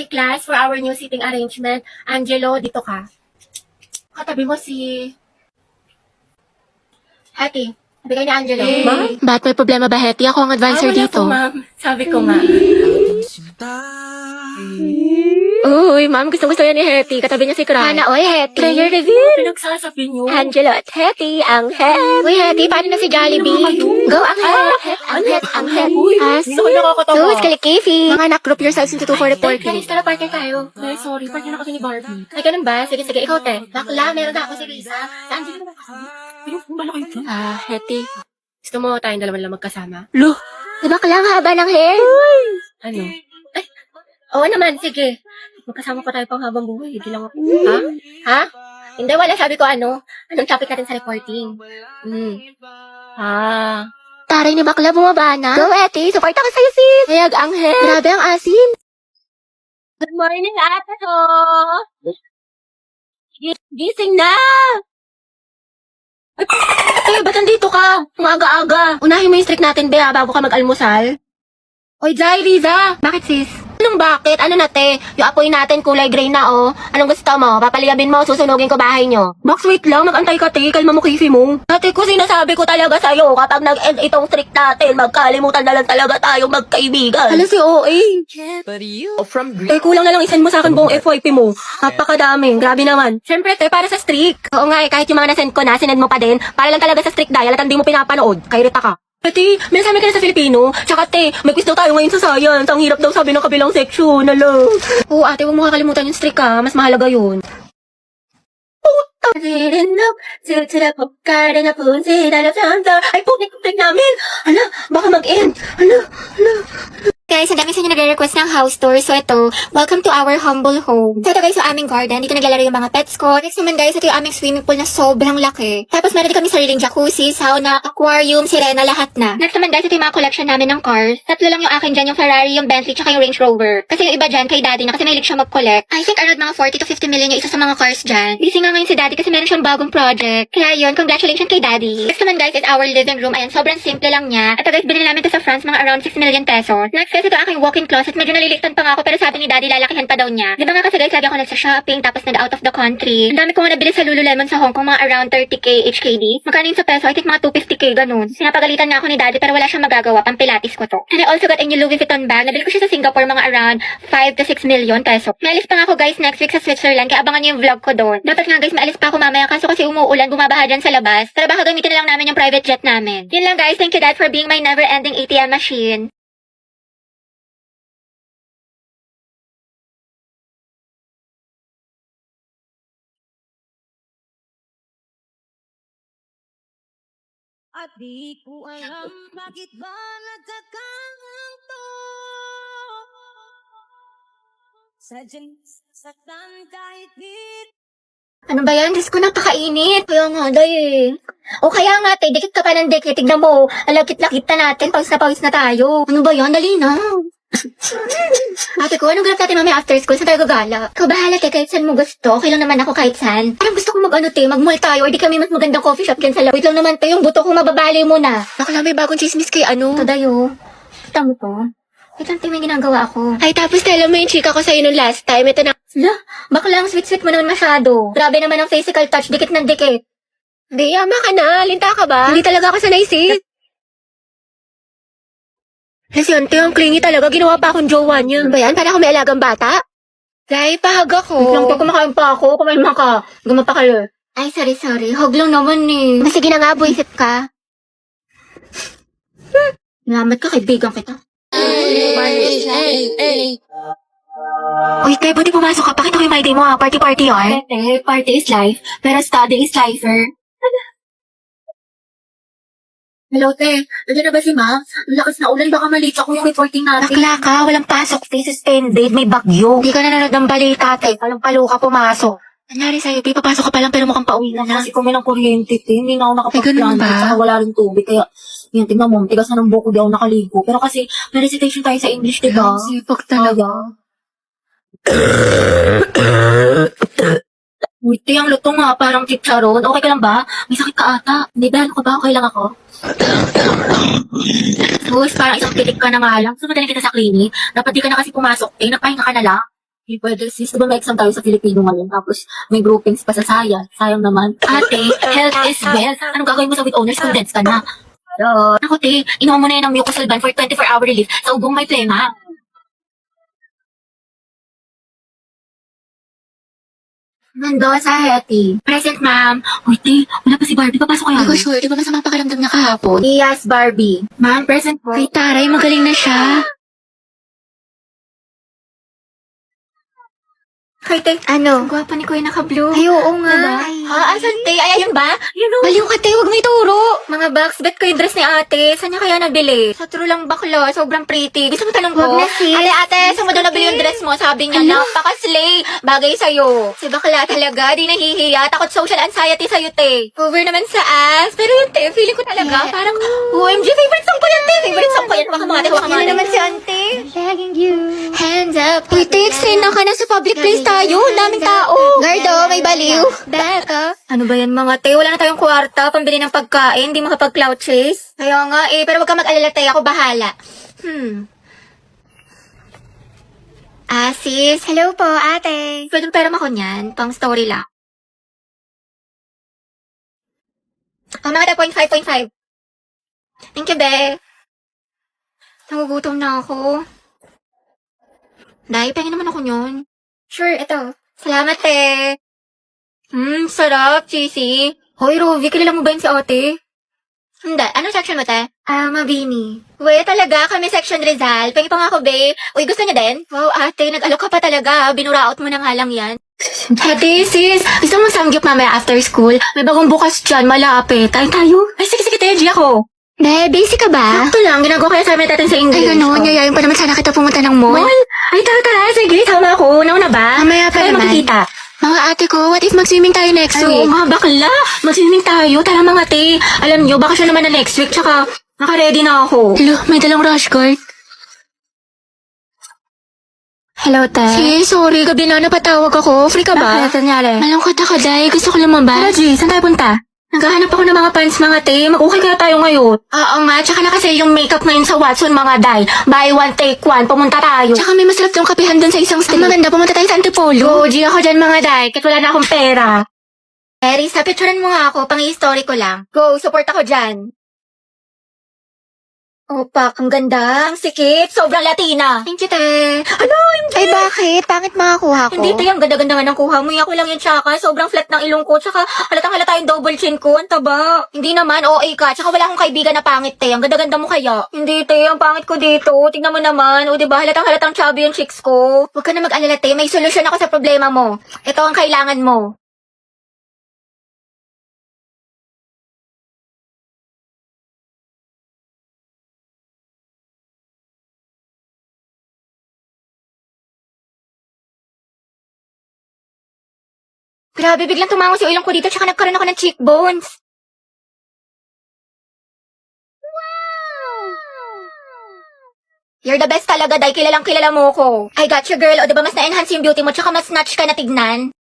Class, for our new seating arrangement. Angelo, dito ka. Katabi mo si Hattie. Sabi ni Angelo. Ma'am? Ba't may problema ba, Hetty? Ako ang advisor wala dito. po, ma'am. Sabi ko nga. Uy, ma'am, gusto yan ni Hetty. Katabi niya si Cry. Hana, oy, Hetty. Prayer reveal. Pinagsasabi niyo. Angelo at Hetty, ang het. Uy, Hetty, paano na si Jollibee? Go, ang het. Ang het, ang het. Uy, As, hindi ako nakakatawa. sus, kalikifi. Mga anak, group yourselves into 2 for reporting. Kanista na partner tayo. Ay, sorry. Partner na kasi ni Barbie. Ay, ganun ba? Sige, sige. Ikaw, te. Bakla, meron na ako si Risa. Si Angelo naman kasi. Bala kayo dyan. Hetty. Gusto mo tayong dalawa lang magkasama? Lo, Diba lang haba ng hair? Ano? Ay, oo naman. Sige. Magkasama pa tayo pang habang buhay. Hindi lang ako. Ha? Ha? Hindi, wala. Sabi ko ano. Anong topic natin sa reporting? Ah. Taray ni bakla bumaba na. Go, Hetty, support ako sa'yo, sis. hayag ang het. Grabe ang asim. Good morning, ate ko. Gising na. Ay, ba't nandito ka? Ang aga-aga. Unahin mo yung streak natin, Bea, bago ka mag-almusal. Oy, Jai, Riza. Bakit, sis? Anong bakit? Ano na, te? Yung apoy natin kulay gray na, oh. Anong gusto mo? Papaliyabin mo, susunugin ko bahay nyo. Box, wait lang. Nag-antay ka, te. Kalma mo, kifi mo. Ate ko, sinasabi ko talaga sa'yo, kapag nag-end itong streak natin, magkalimutan na lang talaga tayong magkaibigan. Hala si OA. Kulang na lang isend mo sa akin buong FYP mo. Napakadami. Grabe naman. Siyempre, te, para sa streak. Oo nga, kahit yung mga nasend ko na, sinend mo pa din. Para lang talaga sa streak dial at hindi mo pinapanood. Kairita ka. Ate, may nasabi ka na sa Filipino. Tsaka te, may quiz daw tayo ngayon sa science. Ang hirap daw sabi ng kabilang section. Alo. Oo ate, huwag mo kakalimutan yung streak ha. Mas mahalaga yun. Didn't look to the pop garden na punsin na ay putik namin. Hala, baka mag-end. Hala. Guys, ang dami sa inyo nagre-request ng house tour. So ito, welcome to our humble home. So ito guys, yung aming garden. Dito naglalaro yung mga pets ko. Next naman guys, ito yung aming swimming pool na sobrang laki. Tapos meron din kami sariling jacuzzi, sauna, aquarium, sirena, lahat na. Next naman guys, ito yung mga collection namin ng cars. Tatlo lang yung akin dyan, yung Ferrari, yung Bentley, tsaka yung Range Rover. Kasi yung iba dyan, kay daddy na kasi mahilig siya mag-collect. I think around mga 40 to 50 million yung isa sa mga cars dyan. Busy nga ngayon si daddy kasi meron siyang bagong project. Kaya yun, congratulations kay daddy. Next naman guys is our living room. Ayan, sobrang simple lang niya. Ito guys, binili namin ito sa France, mga around 6 million pesos. Next guys, ito aking walk-in closet. Medyo naliliktan pa nga ako pero sabi ni daddy lalakihan pa daw niya. Di ba nga kasi guys, lagi ako nagsa-shopping tapos nag-out of the country. Ang dami ko nga nabili sa Lululemon sa Hong Kong, mga around 30k HKD. Magkano yun sa peso? I think mga 250k ganun. Sinapagalitan nga ako ni daddy pero wala siyang magagawa. Pampilates ko to. And I also got a new Louis Vuitton bag. Nabili ko siya sa Singapore, mga around 5 to 6 million peso. May alis pa nga ako guys next week sa Switzerland kaya abangan niyo yung vlog ko doon. Dapat nga guys, maalis pa ako mamaya kaso kasi umuulan, bumabaha dyan sa labas. Tara baka gamitin na lang namin yung private jet namin. Yun lang guys, thank you dad for being my never-ending ATM machine. At di ko alam bakit ba nagkakanto. Sadyang saktan kahit di. Ano ba yan? Diyos ko, napakainit. Kaya nga, day. O kaya nga, te, dikit ka pa ng dikit. Tignan mo, alagkit-lakit na natin. Pawis na tayo. Ano ba yan? Dali na. Ate ko, anong ganap natin mamaya after school? Saan tayo gagala? Ikaw bahala, te, kahit saan mo gusto. Okay lang naman ako kahit saan. Parang gusto ko mag-mall tayo. Or di kami mas magandang coffee shop dyan sa loob. Wait lang naman, te, yung buto ko mababali mo na. Bakla, may bagong chismis kay ano. Ito, dayo. Kita mo to? Wait lang, te, may ginagawa ako. Ay, tapos tala mo yung chika ko sa'yo nung last time. Ito na. Hala, bakla ang sweet-sweet mo naman masyado. Grabe naman ang physical touch, dikit ng dikit. Hindi, ama ka na. Linta ka ba? Hindi talaga ako sanay, sis. Kasi ante, ang clingy talaga. Ginawa pa akong jowa niya. Ano ba yan? Para ako may alagang bata? Dahil pahag ako. Wait lang, te, kumakain pa ako. Kumain ka. Gumapakalo. Ay, sorry. Hug lang naman eh. Sige na nga, buisit ka. Salamat ka, kaibigan kita. Uy, te, buti pumasok ka. Pakita ko yung my day mo ha. Party yun. Tete, party is life, pero study is lifer. Hello, te. Nandiyan na ba si ma'am? Ang lakas na ulan, baka malate ako yung reporting natin. Bakla ka, walang pasok. This is suspended. May bagyo. Hindi ka nanonood ng balita, te. Palang-palo ka pumasok. Nangyari sa'yo, te, papasok ka pa lang pero mukhang pauwi ka na. Kasi kung may ng kuryente, hindi na ako ganun nakapag-plan. ba? Saka wala rin tubig. Kaya, yan, tingnan mo, tigas na ng buko, di ako nakaligo. Pero kasi, may recitation tayo sa English, di ba? Sipag talaga. Buti ang luto nga, parang chicharon. Okay ka lang ba? May sakit ka ata. Hindi ba? Ano ka ba? Okay lang ako? Sus, parang isang titik ka na nga lang. Sumunod na kita sa clinic. Dapat di ka na kasi pumasok. Napahinga ka na lang. Hindi pwede sis, diba may exam tayo sa Filipino ngayon, tapos may groupings pa sa science. Sayang naman. Ate, health is wealth. Anong gagawin mo sa with honors students ka na? Ako te, inuha mo na yan ng mucosolvan for 24-hour relief sa ubong may plema. Nando sa Hetty. Present, ma'am. Uy, te, wala pa si Barbie. Papasok kaya. Ako sure, di ba masama pakiramdam niya kahapon? Yes, Barbie. Ma'am, present po. Ay, taray, magaling na siya. Kay te, Ano? gwapa ni Kuya naka-blue. Ay, oo nga. Diba? Ay. Ha, asan te? Ay, ayun ba? Yun o. Baliw ka, te. Huwag mo ituro. Mga box, bet ko yung dress ni ate. Saan niya kaya nabili? Sa true lang bakla, sobrang pretty. Gusto mo tanong ko? Huwag na, sis. Ate, saan mo daw nabili yung dress mo? Sabi niya, napaka-slay. Bagay sa'yo. Si bakla talaga, di nahihiya. Takot social anxiety sa'yo, te. Over naman sa ass. Pero yun, te, feeling ko talaga, Yeah. parang, OMG, favorite song ko yan, te. Favorite song ko yan. Baka mga ate, baka mga Yan ate. naman si ante. Begging you. Hands up. Uy, te, extend na ka na sa public place tayo. Daming tao. Gardo, may baliw. Back up. Ano ba yan mga te? Wala na tayong kwarta, pambili ng pagkain, di makapag-cloud chase. Kaya nga eh, pero wag ka mag-alala te, ako bahala. Sis. Hello po, ate. Pwede pera ako niyan, pang story lang. Mga 0.5. Thank you, be. Nagugutom na ako. Dahil, pahingin naman ako yun. Sure, ito. Salamat, te. Sarap, cheesy. Hoy, Ruby, kilala mo ba yun si ate? Hindi. Anong section mo, te? Mabini. Uy, talaga, kami section Rizal. Pengi pa nga ako, be. Uy, gusto niya din? Wow, ate, nag-alok ka pa talaga. Binuraot mo na nga lang yan. Ate, sis, gusto mo samgyup mamaya after school? May bagong bukas dyan, malapit. Tayo tayo. Ay, sige, Teji, ako. Be, basic ka ba? Sakto lang, ginagawa ko yung assignment natin sa English. Ay, gano'n. Oh. Yayain pa naman sana kita pumunta ng mall. Mall? Ay, tara, sige, tama ako. Nauna ba? Mamaya pa Tayo naman. makikita. Mga ate ko, what if mag-swimming tayo next Ay, oo week? nga, bakla. Mag-swimming tayo. Tara mga te. Alam nyo, bakasyon naman na next week. Tsaka, naka-ready na ako. Hello, may dalang rush guard. Hello, te. Sis, sorry, gabi na napatawag ako. Free ka ba? Bakit? Nangyari? Malungkot ako, Day. Gusto ko Tara, lumabas. G, saan tayo punta? Naghahanap ako ng mga pants, mga te. Mag-okay kaya tayo ngayon. Oo nga, tsaka na kasi yung makeup ngayon sa Watson, mga day. Buy one, take one. Pumunta tayo. Tsaka may masarap yung kapihan dun sa isang street. Ang maganda, pumunta tayo sa Antipolo. Go, G, ako dyan, mga day. Kahit wala na akong pera. Eris, napicturean mo nga ako. Pang-i-story ko lang. Go, support ako dyan. Opak, ang ganda. Ang sikip. Sobrang Latina. Thank you, te. Ano, MJ? Ay, bakit? Pangit makakuha ko. Hindi, te. Ang ganda-ganda nga ng kuha mo. Ako lang yung tsaka. Sobrang flat ng ilong ko. Tsaka halatang halata yung double chin ko. Ang taba. Hindi naman, OA ka. Tsaka wala akong kaibigan na pangit, te. Ang ganda-ganda mo kaya. Hindi, te. Ang pangit ko dito. Tingnan mo naman. O, diba? Halatang chubby yung chicks ko. Huwag ka na mag-alala, te. May solusyon ako sa problema mo. Ito ang kailangan mo. Grabe, biglang tumango si ilong ko dito tsaka nagkaroon ako ng cheekbones. You're the best talaga, dahil kilalang kilala mo ko. I got you, girl. O, diba mas na-enhance yung beauty mo tsaka mas snatch ka na tignan?